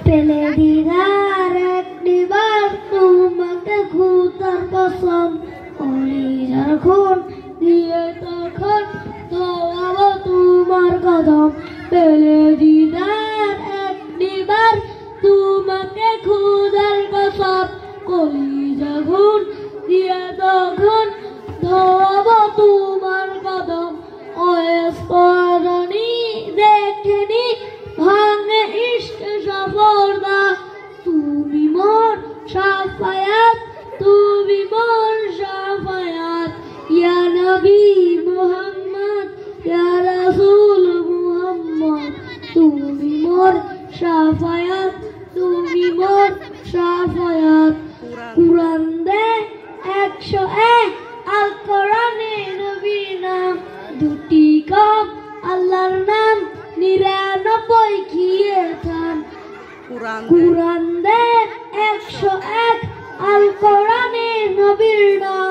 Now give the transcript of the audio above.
পেলে দিদার একবার তোমাকে খুদার কসম কলিজার খুন দিয়ে তখন ধোয়াবো তোমার কদম পেলে দিদার একবার তোমাকে খুদার কসম কলিজার খুন দিয়ে তখন ধোয়াবো তোমার কদম ওয়েস্টনি দেখেনি ভাঙে ইশক সফরদা তুমি মোর শাফায়াত তুমি মোর শাফায়াত ইয়া নবী মুহাম্মদ ইয়া রাসূল মুহাম্মদ তুমি মোর শাফায়াত তুমি মোর শাফায়াত কুরআন দে 101 আল কোরআনে নবীর নাম দুটি কম আল্লাহর নাম 99 খিয়েথান কুরআন দে 101 আল কোরআনে নবীর নাম